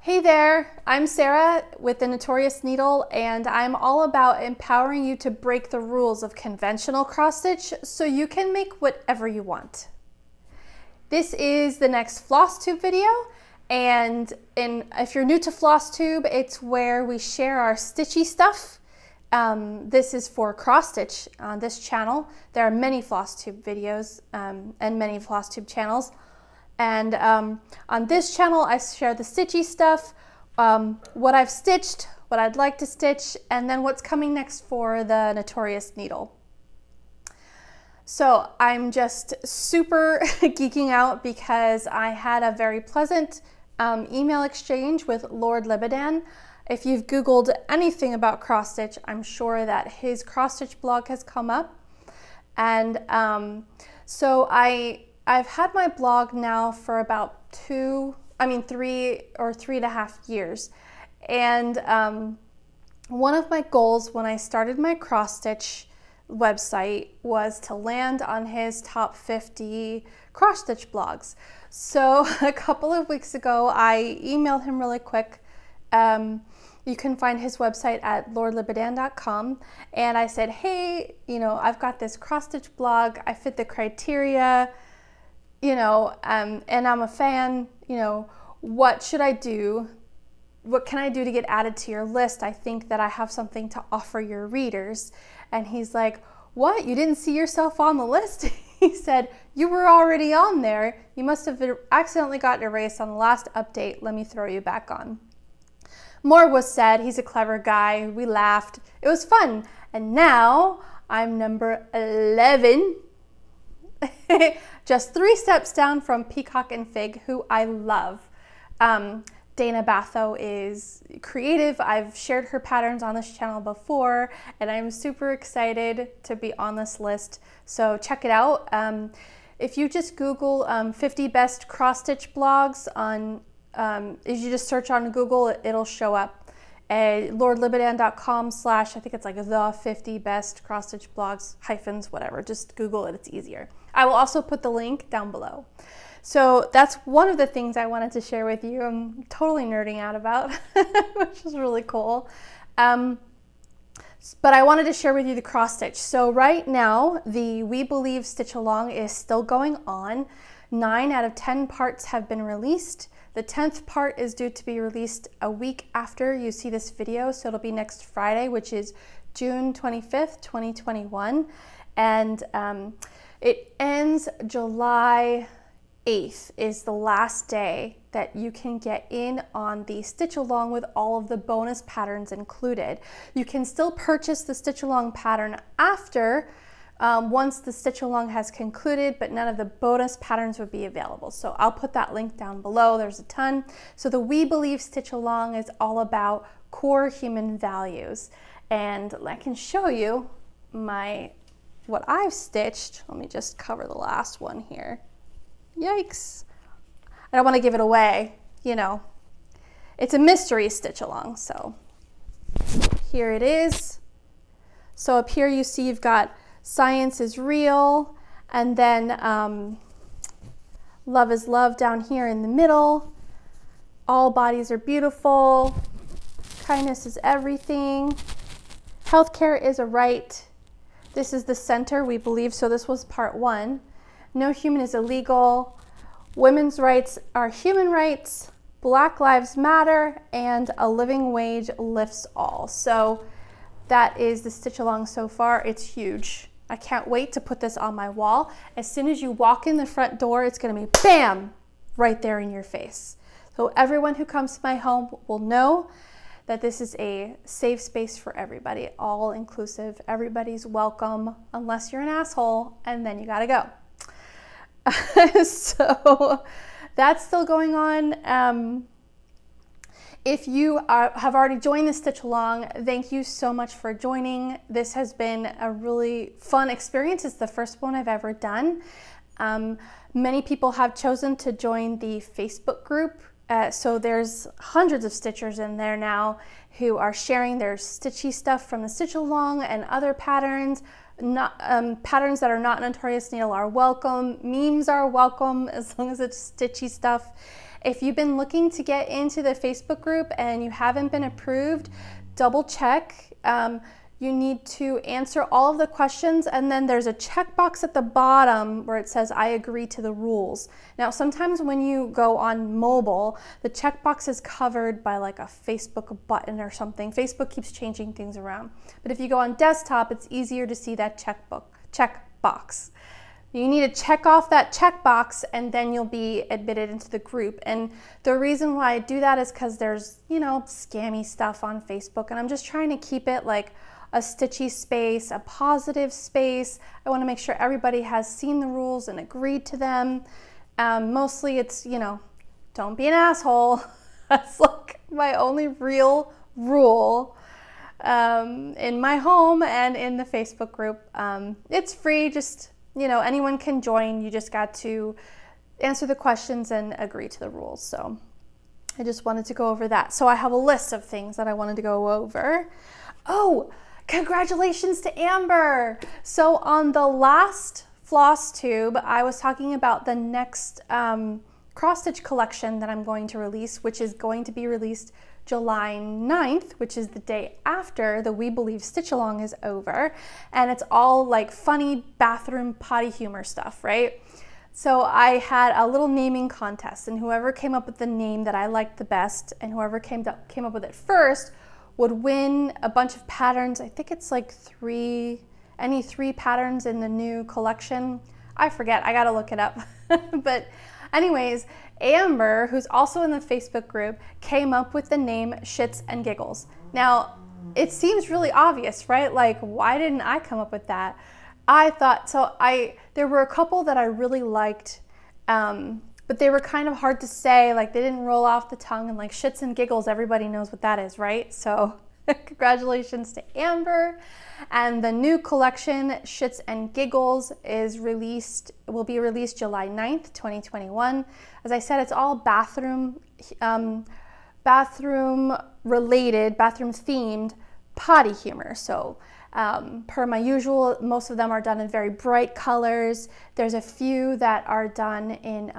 Hey there, I'm Sarah with the Notorious Needle, and I'm all about empowering you to break the rules of conventional cross-stitch so you can make whatever you want. This is the next Flosstube video, and if you're new to Flosstube, it's where we share our stitchy stuff. This is for cross-stitch on this channel. There are many Flosstube videos and many Flosstube channels. And on this channel, I share the stitchy stuff, what I've stitched, what I'd like to stitch, and then what's coming next for the Notorious Needle. So I'm just super geeking out because I had a very pleasant email exchange with Lord Libidan. If you've Googled anything about cross-stitch, I'm sure that his cross-stitch blog has come up. And so I've had my blog now for about 3 or 3.5 years. And one of my goals when I started my cross-stitch website was to land on his top 50 cross-stitch blogs. So a couple of weeks ago, I emailed him really quick. You can find his website at lordlibidan.com. And I said, hey, I've got this cross-stitch blog. I fit the criteria. And I'm a fan, what should I do? What can I do to get added to your list? I think that I have something to offer your readers. And he's like, what? You didn't see yourself on the list? He said, you were already on there. You must have accidentally gotten erased on the last update. Let me throw you back on. More was said. He's a clever guy. We laughed. It was fun. And now I'm number 11. Just 3 steps down from Peacock and Fig, who I love. Dana Batho is creative. I've shared her patterns on this channel before, and I'm super excited to be on this list. So check it out. If you just Google 50 best cross-stitch blogs on, if you just search on Google, it'll show up. lordlibidan.com/ I think it's like the 50 best cross-stitch blogs, hyphens, whatever. Just Google it, it's easier. I will also put the link down below. So that's one of the things I wanted to share with you. I'm totally nerding out about, which is really cool. But I wanted to share with you the cross-stitch. So right now, the We Believe Stitch Along is still going on. 9 out of 10 parts have been released. The 10th part is due to be released a week after you see this video, so it'll be next Friday, which is June 25th, 2021. And it ends July 8th is the last day that you can get in on the Stitch Along with all of the bonus patterns included. You can still purchase the Stitch Along pattern after once the Stitch Along has concluded, but none of the bonus patterns would be available. So I'll put that link down below. There's a ton. So the We Believe Stitch Along is all about core human values. And I can show you what I've stitched. Let me just cover the last one here. Yikes. I don't want to give it away, It's a mystery Stitch Along, so here it is. So up here you see you've got Science is Real, and then Love is Love down here in the middle. All bodies are beautiful. Kindness is everything. Healthcare is a right. This is the center, We Believe, so this was part 1. No human is illegal. Women's rights are human rights. Black Lives Matter, and a living wage lifts all. So that is the Stitch Along so far. It's huge. I can't wait to put this on my wall. As soon as you walk in the front door, it's gonna be bam, right there in your face. So everyone who comes to my home will know that this is a safe space for everybody, all inclusive. Everybody's welcome, unless you're an asshole, and then you gotta go. So that's still going on. If you have already joined the Stitch Along, thank you so much for joining. This has been a really fun experience. It's the first one I've ever done. Many people have chosen to join the Facebook group. So there's hundreds of stitchers in there now who are sharing their stitchy stuff from the Stitch Along and other patterns. Patterns that are not Notorious Needle are welcome. Memes are welcome as long as it's stitchy stuff. If you've been looking to get into the Facebook group and you haven't been approved, double check. You need to answer all of the questions, and then there's a checkbox at the bottom where it says I agree to the rules. Now sometimes when you go on mobile, the checkbox is covered by like a Facebook button or something. Facebook keeps changing things around. But if you go on desktop, it's easier to see that checkbox. You need to check off that checkbox and then you'll be admitted into the group. And the reason why I do that is because there's, you know, scammy stuff on Facebook, and I'm just trying to keep it like a stitchy space, a positive space. I want to make sure everybody has seen the rules and agreed to them. Mostly it's, you know, don't be an asshole. That's like my only real rule in my home and in the Facebook group. It's free, just, you know, anyone can join. You just got to answer the questions and agree to the rules. So I just wanted to go over that. So I have a list of things that I wanted to go over. Oh, congratulations to Amber. So on the last Flosstube, I was talking about the next cross-stitch collection that I'm going to release, which is going to be released July 9th, which is the day after the We Believe Stitch Along is over. And it's all like funny bathroom potty humor stuff, right? So I had a little naming contest, and whoever came up with the name that I liked the best and whoever came up with it first would win a bunch of patterns. I think it's like any three patterns in the new collection. I forget, I gotta look it up. But anyways, Amber, who's also in the Facebook group, came up with the name Shits and Giggles. Now, it seems really obvious, right? Like, why didn't I come up with that? I thought, there were a couple that I really liked, but they were kind of hard to say, like they didn't roll off the tongue, and like Shits and Giggles, everybody knows what that is, right? So congratulations to Amber. And the new collection, Shits and Giggles, will be released July 9th, 2021. As I said, it's all bathroom related, bathroom themed potty humor. So per my usual, most of them are done in very bright colors. There's a few that are done in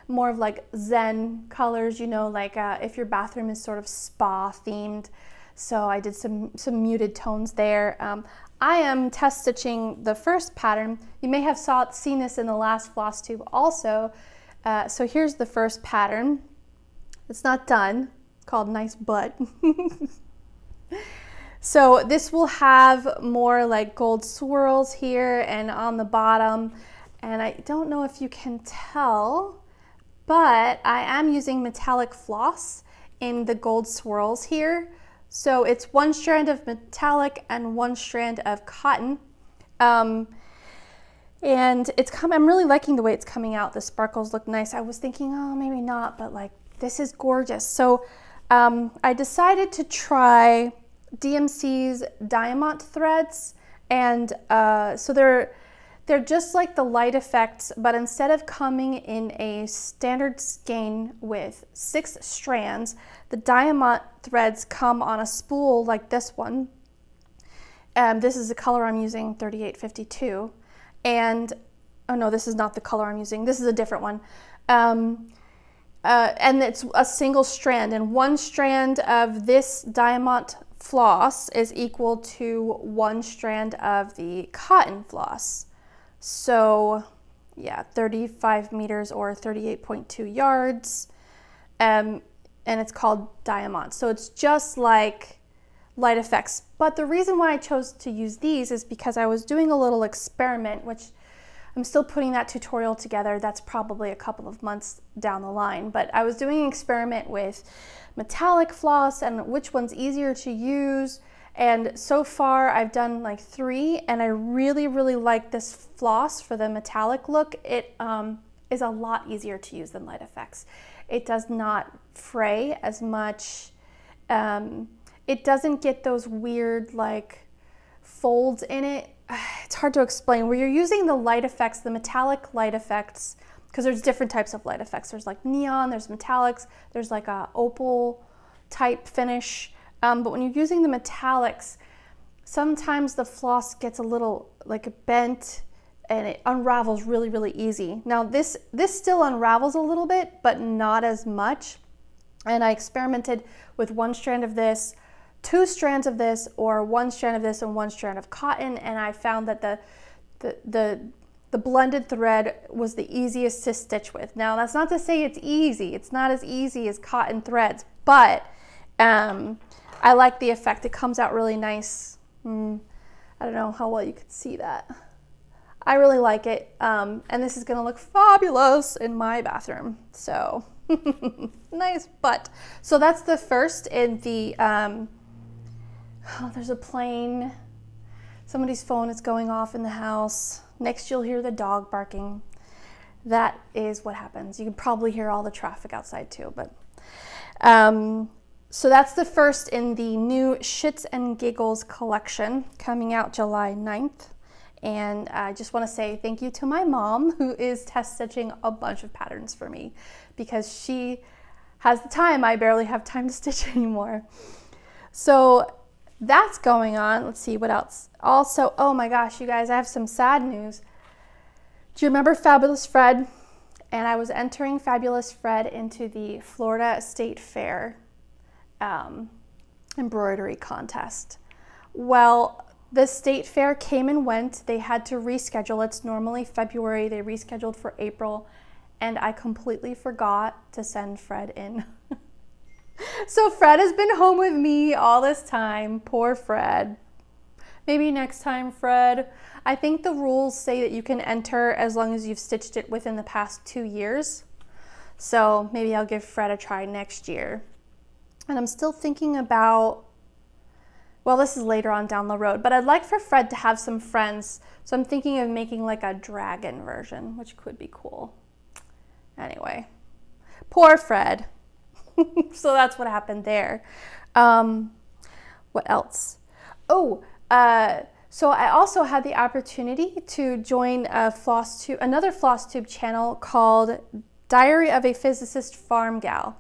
more of like Zen colors, you know, like if your bathroom is sort of spa themed. So I did some muted tones there. I am test stitching the first pattern. You may have seen this in the last Flosstube also. So here's the first pattern. It's not done, called Nice Butt. So this will have more like gold swirls here and on the bottom. And I don't know if you can tell, but I am using metallic floss in the gold swirls here. So it's one strand of metallic and one strand of cotton. And I'm really liking the way it's coming out. The sparkles look nice. I was thinking, oh, maybe not, but like, this is gorgeous. So I decided to try DMC's Diamant threads, and so they're just like the Light Effects, but instead of coming in a standard skein with 6 strands, the Diamant threads come on a spool like this one. This is the color I'm using, 3852, and oh no, this is not the color I'm using. This is a different one. And it's a single strand, and one strand of this Diamant floss is equal to one strand of the cotton floss. So yeah, 35 meters or 38.2 yards. And it's called Diamant. So it's just like Light Effects. But the reason why I chose to use these is because I was doing a little experiment, which I'm still putting that tutorial together. That's probably a couple of months down the line. But I was doing an experiment with metallic floss and which one's easier to use. And so far I've done like 3, and I really, really like this floss for the metallic look. It is a lot easier to use than Light Effects. It does not fray as much. It doesn't get those weird like folds in it. It's hard to explain. Where you're using the Light Effects, the metallic Light Effects, because there's different types of Light Effects. There's like neon, there's metallics, there's like a opal type finish. But when you're using the metallics, sometimes the floss gets a little like bent and it unravels really, really easy. Now this still unravels a little bit, but not as much. And I experimented with one strand of this, 2 strands of this, or 1 strand of this and 1 strand of cotton, and I found that the blended thread was the easiest to stitch with. Now that's not to say it's easy. It's not as easy as cotton threads, but I like the effect. It comes out really nice. I don't know how well you could see that. I really like it, and this is gonna look fabulous in my bathroom, so nice butt. So that's the first in the, oh, there's a plane. Somebody's phone is going off in the house. Next you'll hear the dog barking. That is what happens. You can probably hear all the traffic outside too, but so that's the first in the new Shits and Giggles collection coming out July 9th. And I just want to say thank you to my mom, who is test stitching a bunch of patterns for me because she has the time. I barely have time to stitch anymore. So that's going on. Let's see what else. Also, oh my gosh, you guys, I have some sad news. Do you remember Fabulous Fred? And I was entering Fabulous Fred into the Florida State Fair embroidery contest. Well, the state fair came and went. They had to reschedule. It's normally February. They rescheduled for April, and I completely forgot to send Fred in. So Fred has been home with me all this time. Poor Fred. Maybe next time, Fred. I think the rules say that you can enter as long as you've stitched it within the past 2 years. So maybe I'll give Fred a try next year. And I'm still thinking about, well, this is later on down the road, but I'd like for Fred to have some friends. So I'm thinking of making like a dragon version, which could be cool. Anyway, poor Fred. So that's what happened there. What else? Oh, so I also had the opportunity to join another Flosstube channel called Diary of a Physicist Farmgal.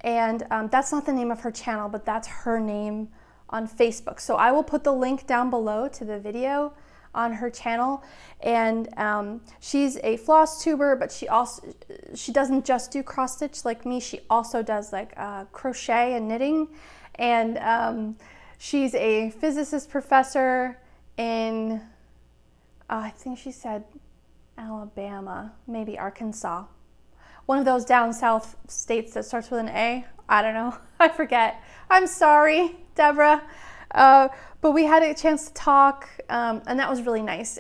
And that's not the name of her channel, but that's her name on Facebook. So I will put the link down below to the video on her channel. And she's a floss tuber, but she doesn't just do cross stitch like me. She also does like crochet and knitting. And she's a physicist professor in, I think she said Alabama, maybe Arkansas. One of those down south states that starts with an A. I don't know. I forget. I'm sorry, Deborah. But we had a chance to talk, and that was really nice.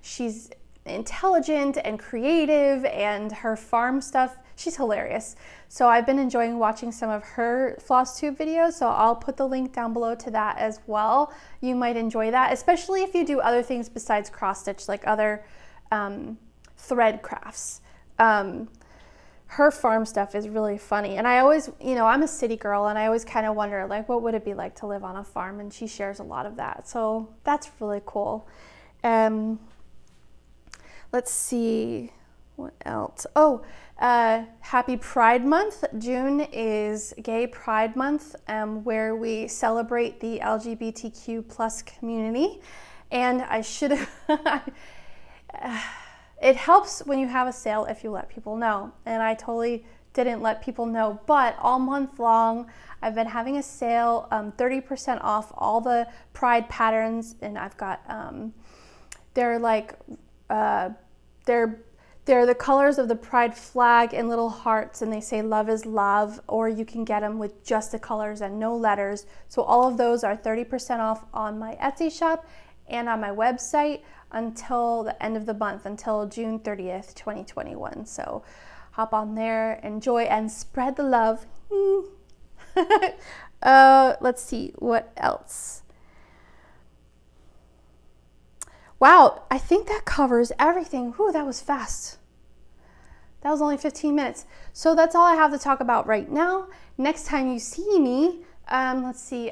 She's intelligent and creative, and her farm stuff, she's hilarious. So I've been enjoying watching some of her Flosstube videos, so I'll put the link down below to that as well. You might enjoy that, especially if you do other things besides cross stitch, like other thread crafts. Her farm stuff is really funny, and I always, you know, I'm a city girl, and I always kind of wonder, like, what would it be like to live on a farm, and she shares a lot of that, so that's really cool. Let's see, what else? Oh, happy Pride Month. June is Gay Pride Month, where we celebrate the LGBTQ plus community, and I should have... It helps when you have a sale if you let people know, and I totally didn't let people know, but all month long I've been having a sale, 30% off all the Pride patterns, and I've got, they're like, they're the colors of the Pride flag in little hearts, and they say love is love, or you can get them with just the colors and no letters. So all of those are 30% off on my Etsy shop and on my website until the end of the month, until June 30th, 2021. So hop on there, enjoy, and spread the love. Let's see, what else? Wow, I think that covers everything. Whew, that was fast. That was only 15 minutes. So that's all I have to talk about right now. Next time you see me, let's see,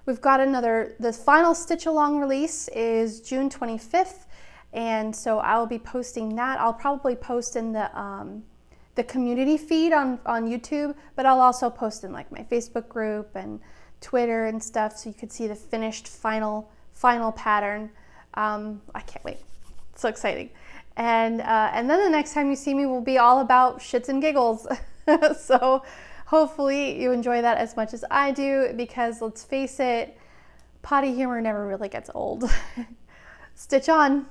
the final stitch along release is June 25th, and so I will be posting that. I'll probably post in the community feed on YouTube, but I'll also post in like my Facebook group and Twitter and stuff, so you could see the finished final pattern. I can't wait. So exciting. And then the next time you see me will be all about shits and giggles. So hopefully you enjoy that as much as I do, because let's face it, potty humor never really gets old. Stitch on.